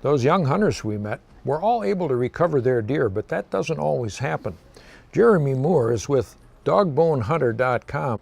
Those young hunters we met were all able to recover their deer, but that doesn't always happen. Jeremy Moore is with DogBoneHunter.com.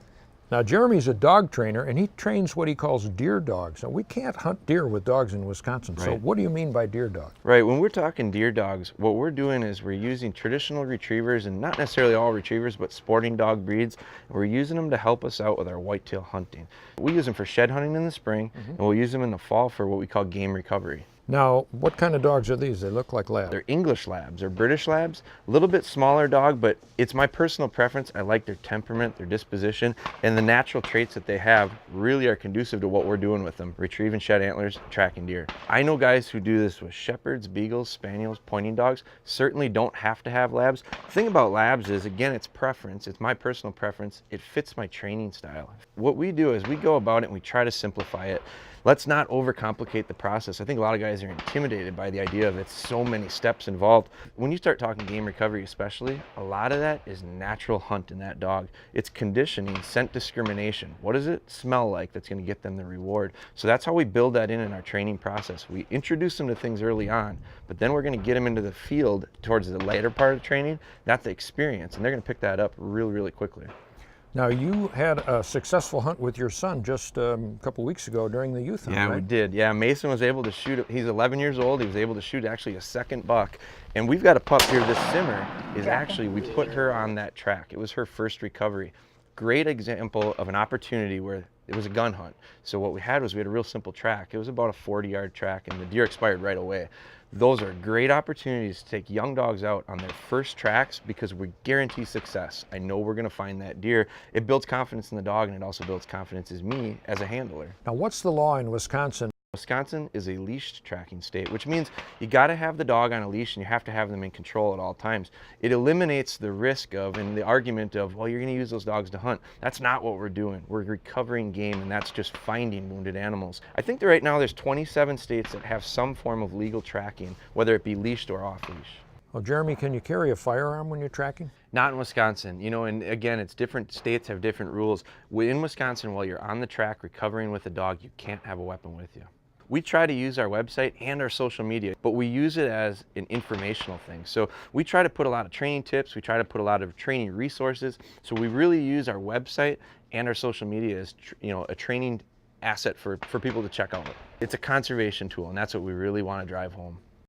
Now, Jeremy's a dog trainer, and he trains what he calls deer dogs. Now, we can't hunt deer with dogs in Wisconsin, so Right. what do you mean by deer dog? Right, when we're talking deer dogs, what we're doing is we're using traditional retrievers, and not necessarily all retrievers, but sporting dog breeds. And we're using them to help us out with our whitetail hunting. We use them for shed hunting in the spring, and we'll use them in the fall for what we call game recovery. Now, what kind of dogs are these? They look like labs. They're English labs or British labs, a little bit smaller dog, but it's my personal preference. I like their temperament, their disposition, and the natural traits that they have really are conducive to what we're doing with them, retrieving shed antlers, tracking deer. I know guys who do this with shepherds, beagles, spaniels, pointing dogs, certainly don't have to have labs. The thing about labs is, again, it's preference. It's my personal preference. It fits my training style. What we do is we go about it and we try to simplify it. Let's not overcomplicate the process. I think a lot of guys are intimidated by the idea of it's so many steps involved. When you start talking game recovery especially, a lot of that is natural hunt in that dog. It's conditioning, scent discrimination. What does it smell like that's gonna get them the reward? So that's how we build that in our training process. We introduce them to things early on, but then we're gonna get them into the field towards the later part of training. That's the experience, and they're gonna pick that up really, really quickly. Now, you had a successful hunt with your son just a couple weeks ago during the youth hunt, Yeah, right? we did. Yeah, Mason was able to shoot, he's 11 years old, he was able to shoot actually a second buck. And we've got a pup here, this Simmer, is actually, we put her on that track. It was her first recovery. Great example of an opportunity where it was a gun hunt. So what we had was we had a real simple track. It was about a 40-yard track and the deer expired right away. Those are great opportunities to take young dogs out on their first tracks because we guarantee success. I know we're gonna find that deer. It builds confidence in the dog and it also builds confidence in me as a handler. Now, what's the law in Wisconsin? Wisconsin is a leashed tracking state, which means you got to have the dog on a leash and you have to have them in control at all times. It eliminates the risk of and the argument of, well, you're going to use those dogs to hunt. That's not what we're doing. We're recovering game, and that's just finding wounded animals. I think that right now there's 27 states that have some form of legal tracking, whether it be leashed or off leash. Well, Jeremy, can you carry a firearm when you're tracking? Not in Wisconsin, you know, and again, it's different states have different rules. In Wisconsin, while you're on the track recovering with a dog, you can't have a weapon with you. We try to use our website and our social media, but we use it as an informational thing. So we try to put a lot of training tips, we try to put a lot of training resources. So we really use our website and our social media as a training asset for people to check out. It's a conservation tool, and that's what we really want to drive home.